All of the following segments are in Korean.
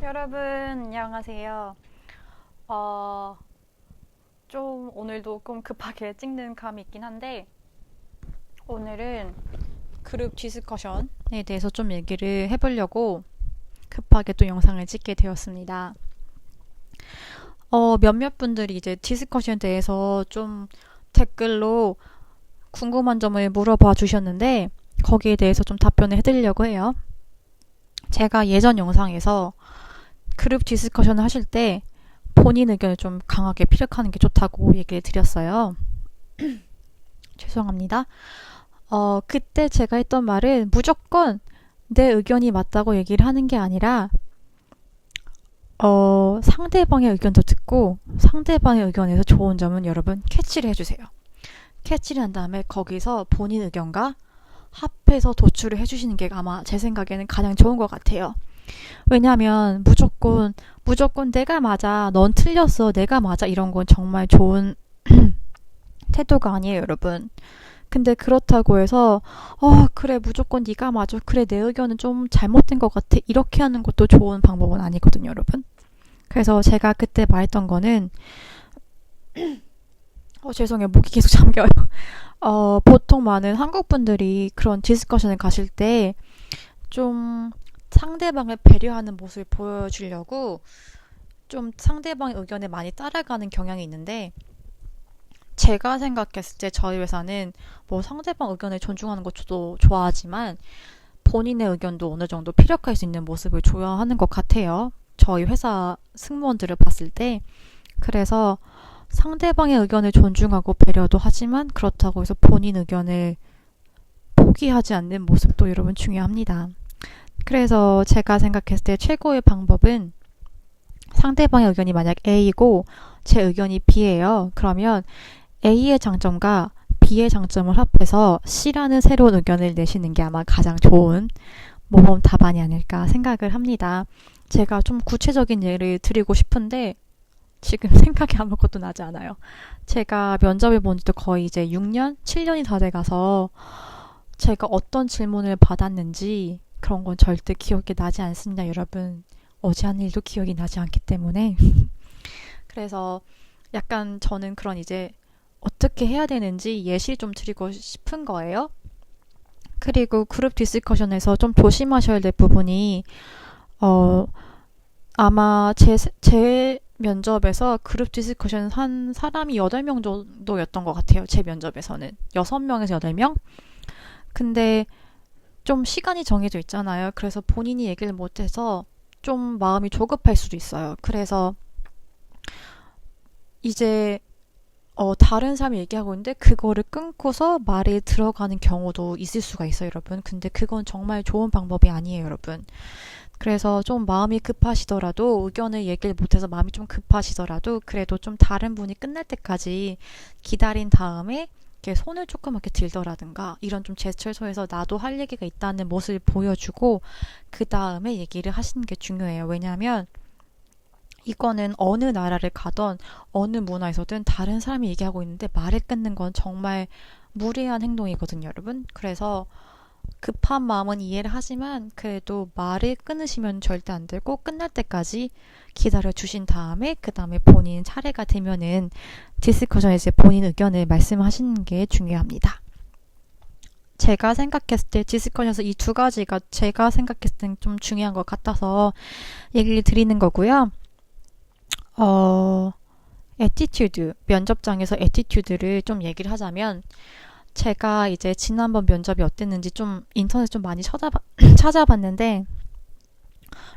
여러분, 안녕하세요. 좀 오늘도 좀 급하게 찍는 감이 있긴 한데, 오늘은 그룹 디스커션에 대해서 좀 얘기를 해보려고 급하게 또 영상을 찍게 되었습니다. 몇몇 분들이 이제 디스커션에 대해서 좀 댓글로 궁금한 점을 물어봐 주셨는데, 거기에 대해서 좀 답변을 해드리려고 해요. 제가 예전 영상에서 그룹 디스커션을 하실 때 본인 의견을 좀 강하게 피력하는 게 좋다고 얘기를 드렸어요. 죄송합니다. 그때 제가 했던 말은 무조건 내 의견이 맞다고 얘기를 하는 게 아니라, 상대방의 의견도 듣고 상대방의 의견에서 좋은 점은 여러분 캐치를 해주세요. 캐치를 한 다음에 거기서 본인 의견과 합해서 도출을 해주시는 게 아마 제 생각에는 가장 좋은 것 같아요. 왜냐하면 무조건 내가 맞아, 넌 틀렸어, 내가 맞아 이런 건 정말 좋은 태도가 아니에요, 여러분. 근데 그렇다고 해서 그래 무조건 네가 맞아, 그래 내 의견은 좀 잘못된 것 같아 이렇게 하는 것도 좋은 방법은 아니거든요, 여러분. 그래서 제가 그때 말했던 거는 죄송해요, 목이 계속 잠겨요. 보통 많은 한국 분들이 그런 디스커션을 가실 때 좀 상대방을 배려하는 모습을 보여주려고 좀 상대방의 의견에 많이 따라가는 경향이 있는데, 제가 생각했을 때 저희 회사는 뭐 상대방 의견을 존중하는 것도 좋아하지만 본인의 의견도 어느 정도 피력할 수 있는 모습을 줘야 하는 것 같아요. 저희 회사 승무원들을 봤을 때. 그래서 상대방의 의견을 존중하고 배려도 하지만 그렇다고 해서 본인 의견을 포기하지 않는 모습도 여러분 중요합니다. 그래서 제가 생각했을 때 최고의 방법은, 상대방의 의견이 만약 A이고 제 의견이 B예요. 그러면 A의 장점과 B의 장점을 합해서 C라는 새로운 의견을 내시는 게 아마 가장 좋은 모범 답안이 아닐까 생각을 합니다. 제가 좀 구체적인 예를 드리고 싶은데 지금 생각이 아무것도 나지 않아요. 제가 면접을 본 지도 거의 이제 6년, 7년이 다 돼가서 제가 어떤 질문을 받았는지 그런 건 절대 기억이 나지 않습니다, 여러분. 어제 한 일도 기억이 나지 않기 때문에. 그래서 약간 저는 그런 이제 어떻게 해야 되는지 예시 좀 드리고 싶은 거예요. 그리고 그룹 디스커션에서 좀 조심하셔야 될 부분이, 아마 제 면접에서 그룹 디스커션 한 사람이 8명 정도였던 것 같아요. 제 면접에서는 6명에서 8명. 근데 좀 시간이 정해져 있잖아요. 그래서 본인이 얘기를 못해서 좀 마음이 조급할 수도 있어요. 그래서 이제 다른 사람이 얘기하고 있는데 그거를 끊고서 말에 들어가는 경우도 있을 수가 있어요, 여러분. 근데 그건 정말 좋은 방법이 아니에요, 여러분. 그래서 좀 마음이 급하시더라도, 의견을 얘기를 못해서 마음이 좀 급하시더라도 그래도 좀 다른 분이 끝날 때까지 기다린 다음에 이렇게 손을 조그맣게 들더라든가 이런 좀 제스처를 통해서 나도 할 얘기가 있다는 모습을 보여주고 그 다음에 얘기를 하시는 게 중요해요. 왜냐하면 이거는 어느 나라를 가던 어느 문화에서든 다른 사람이 얘기하고 있는데 말을 끊는 건 정말 무례한 행동이거든요, 여러분. 그래서 급한 마음은 이해를 하지만 그래도 말을 끊으시면 절대 안 되고 끝날 때까지 기다려 주신 다음에 그 다음에 본인 차례가 되면은 디스커션에 이제 본인 의견을 말씀하시는 게 중요합니다. 제가 생각했을 때 디스커션에서 이 두 가지가 제가 생각했을 때 좀 중요한 것 같아서 얘기를 드리는 거고요. 애티튜드, 면접장에서 애티튜드를 좀 얘기를 하자면, 제가 이제 지난번 면접이 어땠는지 좀 인터넷 좀 많이 찾아봤는데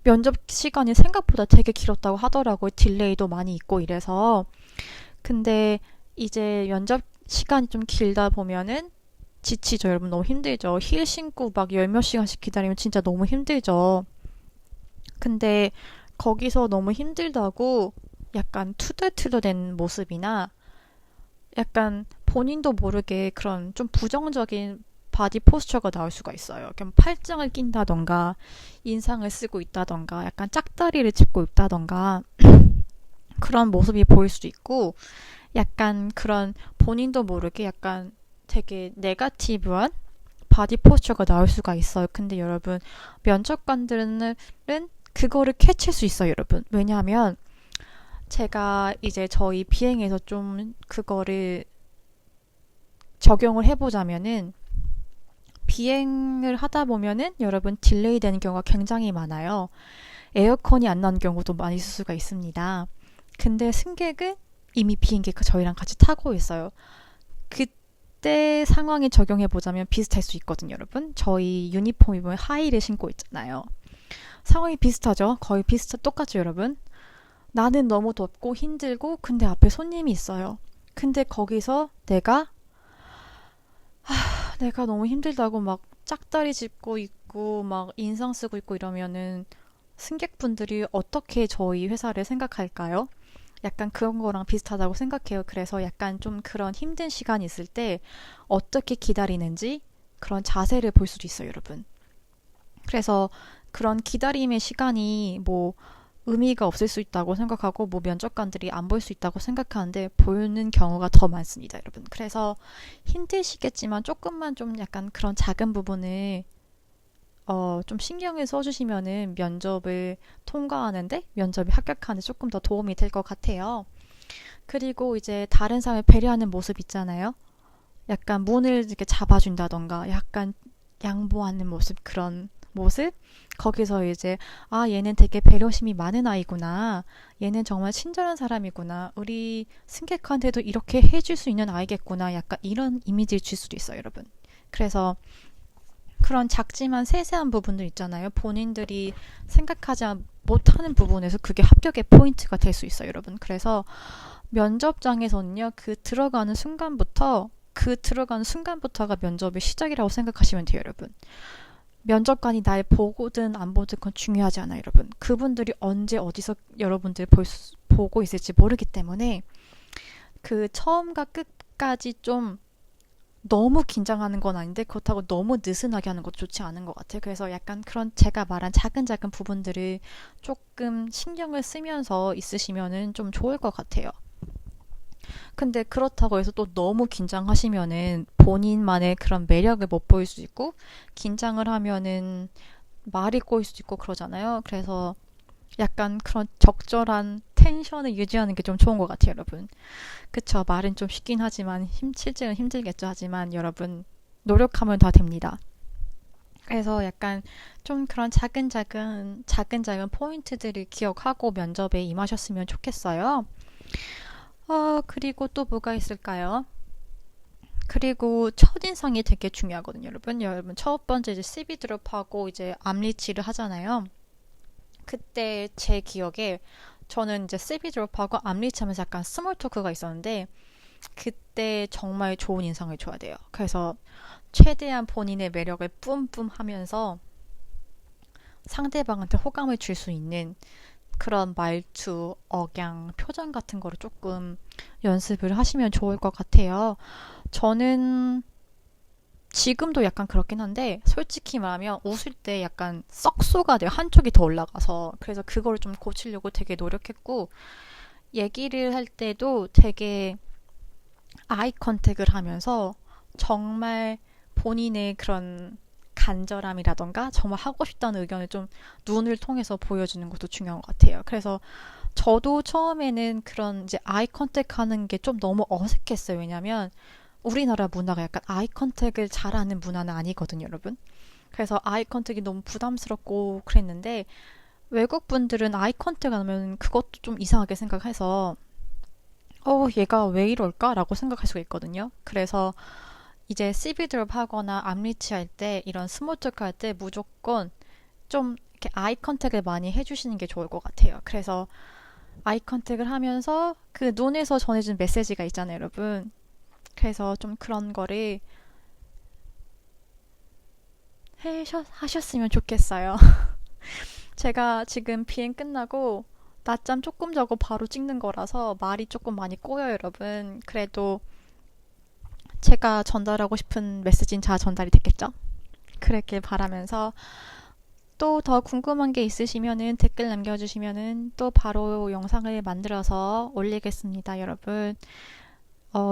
면접 시간이 생각보다 되게 길었다고 하더라고요. 딜레이도 많이 있고 이래서. 근데 이제 면접 시간이 좀 길다 보면은 지치죠, 여러분. 너무 힘들죠. 힐 신고 막 열 몇 시간씩 기다리면 진짜 너무 힘들죠. 근데 거기서 너무 힘들다고 약간 투덜투덜된 모습이나 약간 본인도 모르게 그런 좀 부정적인 바디 포스처가 나올 수가 있어요. 그냥 팔짱을 낀다던가 인상을 쓰고 있다던가 약간 짝다리를 짚고 있다던가 그런 모습이 보일 수도 있고, 약간 그런 본인도 모르게 약간 되게 네거티브한 바디 포스처가 나올 수가 있어요. 근데 여러분, 면접관들은 그거를 캐치할 수 있어요, 여러분. 왜냐하면 제가 이제 저희 비행에서 좀 그거를 적용을 해보자면은 비행을 하다 보면은 여러분 딜레이 되는 경우가 굉장히 많아요. 에어컨이 안 나는 경우도 많이 있을 수가 있습니다. 근데 승객은 이미 비행기 저희랑 같이 타고 있어요. 그때 상황에 적용해 보자면 비슷할 수 있거든요, 여러분. 저희 유니폼 입으면 하이를 신고 있잖아요. 상황이 비슷하죠? 거의 똑같죠, 여러분? 나는 너무 덥고 힘들고 근데 앞에 손님이 있어요. 근데 거기서 내가 너무 힘들다고 막 짝다리 짚고 있고 막 인상 쓰고 있고 이러면은 승객분들이 어떻게 저희 회사를 생각할까요? 약간 그런 거랑 비슷하다고 생각해요. 그래서 약간 좀 그런 힘든 시간이 있을 때 어떻게 기다리는지 그런 자세를 볼 수도 있어요, 여러분. 그래서 그런 기다림의 시간이 뭐 의미가 없을 수 있다고 생각하고 뭐 면접관들이 안 볼 수 있다고 생각하는데 보이는 경우가 더 많습니다, 여러분. 그래서 힘드시겠지만 조금만 좀 약간 그런 작은 부분을 좀 신경을 써주시면은 면접을 통과하는데 면접이 합격하는데 조금 더 도움이 될 것 같아요. 그리고 이제 다른 사람을 배려하는 모습 있잖아요. 약간 문을 이렇게 잡아준다던가 약간 양보하는 모습 그런 모습 거기서 이제 아 얘는 되게 배려심이 많은 아이구나 얘는 정말 친절한 사람이구나 우리 승객한테도 이렇게 해줄 수 있는 아이겠구나 약간 이런 이미지를 줄 수도 있어요 여러분. 그래서 그런 작지만 세세한 부분들 있잖아요. 본인들이 생각하지 못하는 부분에서 그게 합격의 포인트가 될 수 있어요 여러분. 그래서 면접장에서는요 그 들어가는 순간부터가 면접의 시작이라고 생각하시면 돼요 여러분. 면접관이 날 보고든 안 보든 그건 중요하지 않아요 여러분. 그분들이 언제 어디서 여러분들 보고 있을지 모르기 때문에 그 처음과 끝까지 좀 너무 긴장하는 건 아닌데 그렇다고 너무 느슨하게 하는 것도 좋지 않은 것 같아요. 그래서 약간 그런 제가 말한 작은 부분들을 조금 신경을 쓰면서 있으시면은 좀 좋을 것 같아요. 근데 그렇다고 해서 또 너무 긴장하시면은 본인만의 그런 매력을 못 보일 수 있고 긴장을 하면은 말이 꼬일 수도 있고 그러잖아요. 그래서 약간 그런 적절한 텐션을 유지하는 게 좀 좋은 것 같아요, 여러분. 그쵸? 말은 좀 쉽긴 하지만 실제는 힘들겠죠. 하지만 여러분 노력하면 다 됩니다. 그래서 약간 좀 그런 작은 포인트들을 기억하고 면접에 임하셨으면 좋겠어요. 그리고 또 뭐가 있을까요? 그리고 첫인상이 되게 중요하거든요, 여러분. 여러분, 첫 번째 이제 CV 드롭하고 이제 암리치를 하잖아요. 그때 제 기억에 저는 이제 CV 드롭하고 암리치 하면서 약간 스몰 토크가 있었는데 그때 정말 좋은 인상을 줘야 돼요. 그래서 최대한 본인의 매력을 뿜뿜 하면서 상대방한테 호감을 줄 수 있는 그런 말투, 억양, 표정 같은 거를 조금 연습을 하시면 좋을 것 같아요. 저는 지금도 약간 그렇긴 한데 솔직히 말하면 웃을 때 약간 썩소가 돼요. 한쪽이 더 올라가서. 그래서 그걸 좀 고치려고 되게 노력했고 얘기를 할 때도 되게 아이 컨택을 하면서 정말 본인의 그런 간절함이라던가 정말 하고 싶다는 의견을 좀 눈을 통해서 보여주는 것도 중요한 것 같아요. 그래서 저도 처음에는 그런 이제 아이 컨택 하는 게 좀 너무 어색했어요. 왜냐면 우리나라 문화가 약간 아이 컨택을 잘하는 문화는 아니거든요, 여러분. 그래서 아이 컨택이 너무 부담스럽고 그랬는데 외국 분들은 아이 컨택 안 하면 그것도 좀 이상하게 생각해서 얘가 왜 이럴까라고 생각할 수가 있거든요. 그래서 이제 CV 드롭 하거나 암리치 할 때 이런 스몰 토크 할 때 무조건 좀 이렇게 아이 컨택을 많이 해주시는 게 좋을 것 같아요. 그래서 아이 컨택을 하면서 그 눈에서 전해준 메시지가 있잖아요, 여러분. 그래서 좀 그런 거를 하셨으면 좋겠어요. 제가 지금 비행 끝나고 낮잠 조금 자고 바로 찍는 거라서 말이 조금 많이 꼬여요, 여러분. 그래도 제가 전달하고 싶은 메시지는 잘 전달이 됐겠죠? 그랬길 바라면서 또 더 궁금한 게 있으시면은 댓글 남겨주시면은 또 바로 영상을 만들어서 올리겠습니다, 여러분.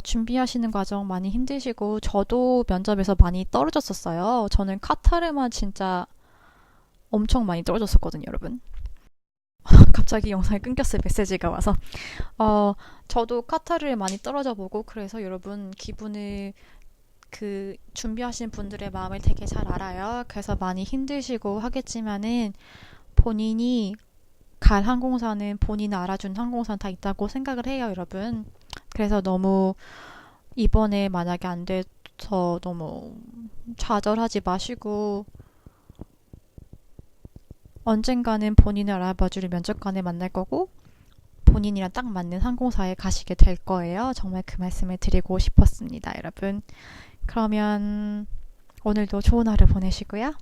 준비하시는 과정 많이 힘드시고 저도 면접에서 많이 떨어졌었어요. 저는 카타르만 진짜 엄청 많이 떨어졌었거든요, 여러분. 갑자기 영상이 끊겼어요. 메시지가 와서. 저도 카타르에 많이 떨어져 보고 그래서 여러분 기분을 준비하신 분들의 마음을 되게 잘 알아요. 그래서 많이 힘드시고 하겠지만은 본인이 갈 항공사는 본인을 알아준 항공사는 다 있다고 생각을 해요, 여러분. 그래서 너무 이번에 만약에 안 돼서 너무 좌절하지 마시고 언젠가는 본인을 알아봐줄 면접관을 만날 거고 본인이랑 딱 맞는 항공사에 가시게 될 거예요. 정말 그 말씀을 드리고 싶었습니다, 여러분. 그러면 오늘도 좋은 하루 보내시고요.